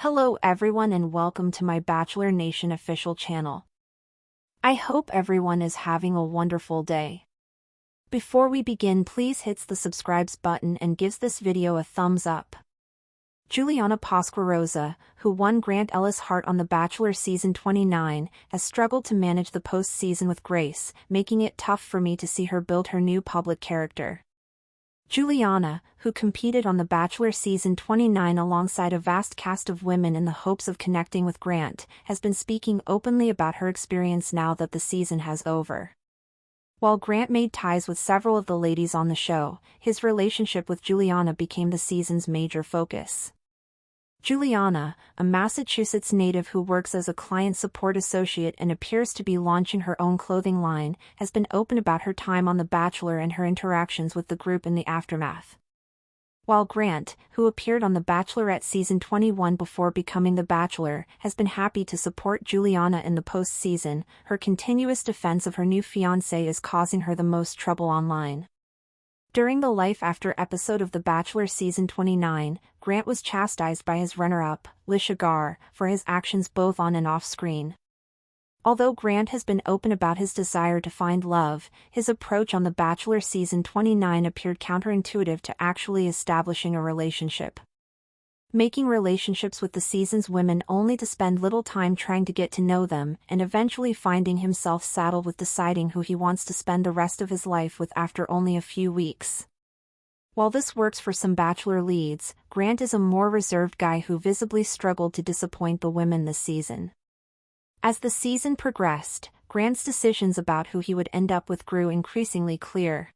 Hello everyone and welcome to my Bachelor Nation official channel. I hope everyone is having a wonderful day. Before we begin, please hit the subscribe button and gives this video a thumbs up. Juliana Pasquaroza, who won Grant Ellis' heart on The Bachelor season 29, has struggled to manage the post-season with grace, making it tough for me to see her build her new public character. Juliana, who competed on The Bachelor season 29 alongside a vast cast of women in the hopes of connecting with Grant, has been speaking openly about her experience now that the season has over. While Grant made ties with several of the ladies on the show, his relationship with Juliana became the season's major focus. Juliana, a Massachusetts native who works as a client support associate and appears to be launching her own clothing line, has been open about her time on The Bachelor and her interactions with the group in the aftermath. While Grant, who appeared on The Bachelorette season 21 before becoming The Bachelor, has been happy to support Juliana in the post-season, her continuous defense of her new fiancé is causing her the most trouble online. During the Life After episode of The Bachelor season 29, Grant was chastised by his runner-up, Lisha Gar, for his actions both on and off-screen. Although Grant has been open about his desire to find love, his approach on The Bachelor season 29 appeared counterintuitive to actually establishing a relationship. Making relationships with the season's women only to spend little time trying to get to know them, and eventually finding himself saddled with deciding who he wants to spend the rest of his life with after only a few weeks. While this works for some Bachelor leads, Grant is a more reserved guy who visibly struggled to disappoint the women this season. As the season progressed, Grant's decisions about who he would end up with grew increasingly clear.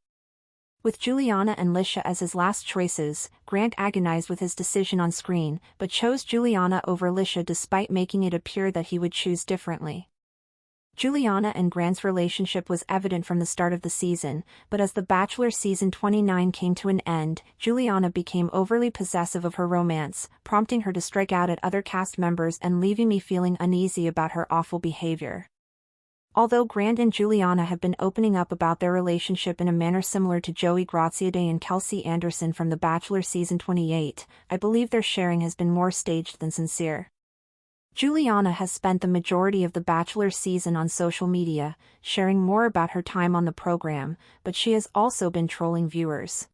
With Juliana and Lisha as his last choices, Grant agonized with his decision on screen, but chose Juliana over Lisha despite making it appear that he would choose differently. Juliana and Grant's relationship was evident from the start of the season, but as The Bachelor season 29 came to an end, Juliana became overly possessive of her romance, prompting her to strike out at other cast members and leaving me feeling uneasy about her awful behavior. Although Grant and Juliana have been opening up about their relationship in a manner similar to Joey Graziadei and Kelsey Anderson from The Bachelor season 28, I believe their sharing has been more staged than sincere. Juliana has spent the majority of The Bachelor season on social media, sharing more about her time on the program, but she has also been trolling viewers.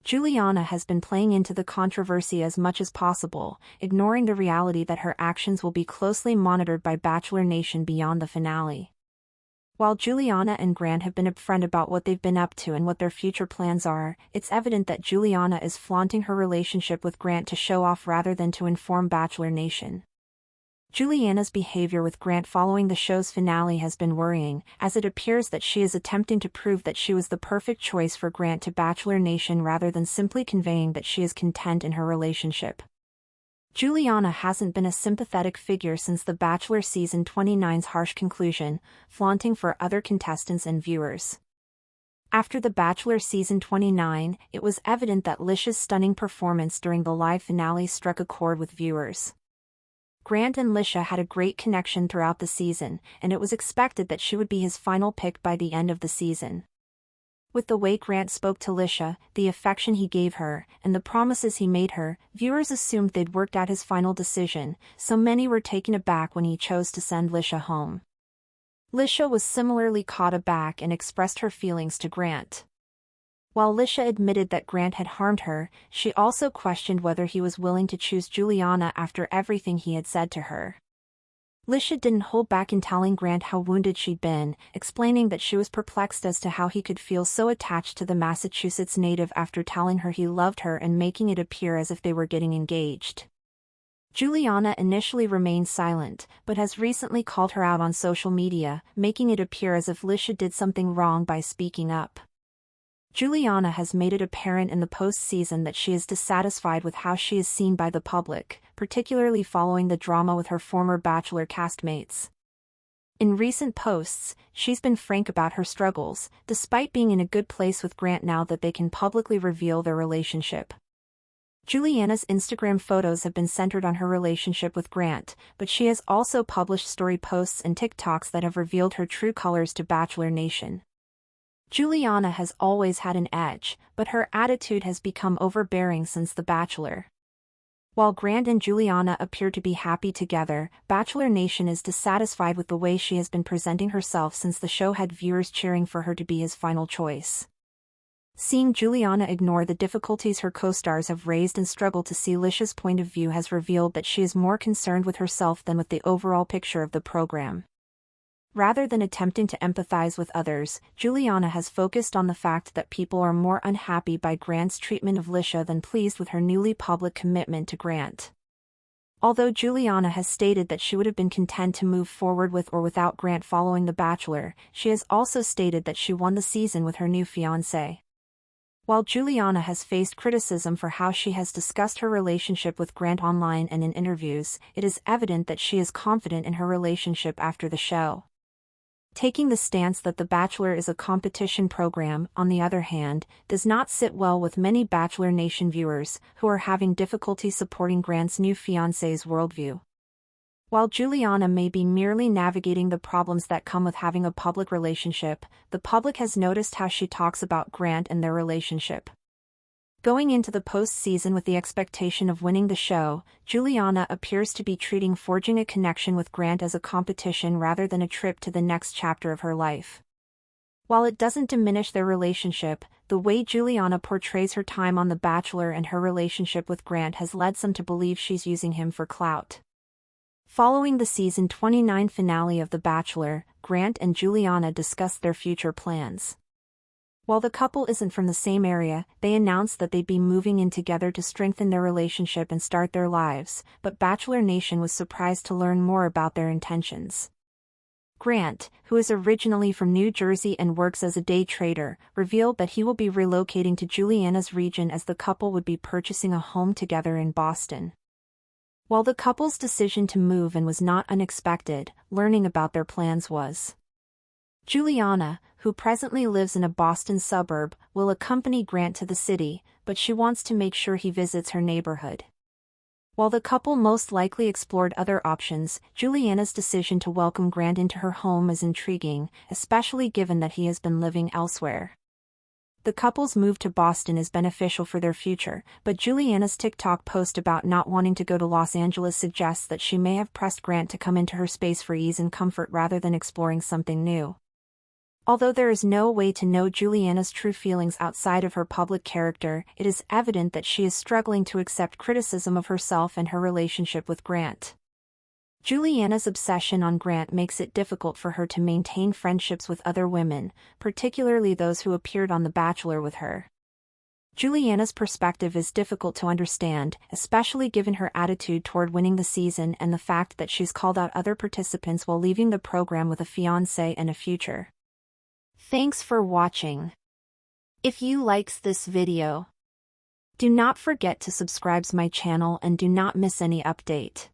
Juliana has been playing into the controversy as much as possible, ignoring the reality that her actions will be closely monitored by Bachelor Nation beyond the finale. While Juliana and Grant have been upfront about what they've been up to and what their future plans are, it's evident that Juliana is flaunting her relationship with Grant to show off rather than to inform Bachelor Nation. Juliana's behavior with Grant following the show's finale has been worrying, as it appears that she is attempting to prove that she was the perfect choice for Grant to Bachelor Nation rather than simply conveying that she is content in her relationship. Juliana hasn't been a sympathetic figure since The Bachelor season 29's harsh conclusion, flaunting for other contestants and viewers. After The Bachelor season 29, it was evident that Lisha's stunning performance during the live finale struck a chord with viewers. Grant and Lisha had a great connection throughout the season, and it was expected that she would be his final pick by the end of the season. With the way Grant spoke to Lisha, the affection he gave her, and the promises he made her, viewers assumed they'd worked out his final decision, so many were taken aback when he chose to send Lisha home. Lisha was similarly caught aback and expressed her feelings to Grant. While Lisha admitted that Grant had harmed her, she also questioned whether he was willing to choose Juliana after everything he had said to her. Lisha didn't hold back in telling Grant how wounded she'd been, explaining that she was perplexed as to how he could feel so attached to the Massachusetts native after telling her he loved her and making it appear as if they were getting engaged. Juliana initially remained silent, but has recently called her out on social media, making it appear as if Lisha did something wrong by speaking up. Juliana has made it apparent in the post-season that she is dissatisfied with how she is seen by the public, particularly following the drama with her former Bachelor castmates. In recent posts, she's been frank about her struggles, despite being in a good place with Grant now that they can publicly reveal their relationship. Juliana's Instagram photos have been centered on her relationship with Grant, but she has also published story posts and TikToks that have revealed her true colors to Bachelor Nation. Juliana has always had an edge, but her attitude has become overbearing since The Bachelor. While Grant and Juliana appear to be happy together, Bachelor Nation is dissatisfied with the way she has been presenting herself since the show had viewers cheering for her to be his final choice. Seeing Juliana ignore the difficulties her co-stars have raised and struggle to see Lisha's point of view has revealed that she is more concerned with herself than with the overall picture of the program. Rather than attempting to empathize with others, Juliana has focused on the fact that people are more unhappy by Grant's treatment of Lisha than pleased with her newly public commitment to Grant. Although Juliana has stated that she would have been content to move forward with or without Grant following The Bachelor, she has also stated that she won the season with her new fiancé. While Juliana has faced criticism for how she has discussed her relationship with Grant online and in interviews, it is evident that she is confident in her relationship after the show. Taking the stance that The Bachelor is a competition program, on the other hand, does not sit well with many Bachelor Nation viewers, who are having difficulty supporting Grant's new fiancé's worldview. While Juliana may be merely navigating the problems that come with having a public relationship, the public has noticed how she talks about Grant and their relationship. Going into the post-season with the expectation of winning the show, Juliana appears to be treating forging a connection with Grant as a competition rather than a trip to the next chapter of her life. While it doesn't diminish their relationship, the way Juliana portrays her time on The Bachelor and her relationship with Grant has led some to believe she's using him for clout. Following the season 29 finale of The Bachelor, Grant and Juliana discussed their future plans. While the couple isn't from the same area, they announced that they'd be moving in together to strengthen their relationship and start their lives, but Bachelor Nation was surprised to learn more about their intentions. Grant, who is originally from New Jersey and works as a day trader, revealed that he will be relocating to Juliana's region as the couple would be purchasing a home together in Boston. While the couple's decision to move was not unexpected, learning about their plans was. Juliana, who presently lives in a Boston suburb, will accompany Grant to the city, but she wants to make sure he visits her neighborhood. While the couple most likely explored other options, Juliana's decision to welcome Grant into her home is intriguing, especially given that he has been living elsewhere. The couple's move to Boston is beneficial for their future, but Juliana's TikTok post about not wanting to go to Los Angeles suggests that she may have pressed Grant to come into her space for ease and comfort rather than exploring something new. Although there is no way to know Juliana's true feelings outside of her public character, it is evident that she is struggling to accept criticism of herself and her relationship with Grant. Juliana's obsession on Grant makes it difficult for her to maintain friendships with other women, particularly those who appeared on The Bachelor with her. Juliana's perspective is difficult to understand, especially given her attitude toward winning the season and the fact that she's called out other participants while leaving the program with a fiancé and a future. Thanks for watching. If you likes this video, do not forget to subscribe my channel and do not miss any update.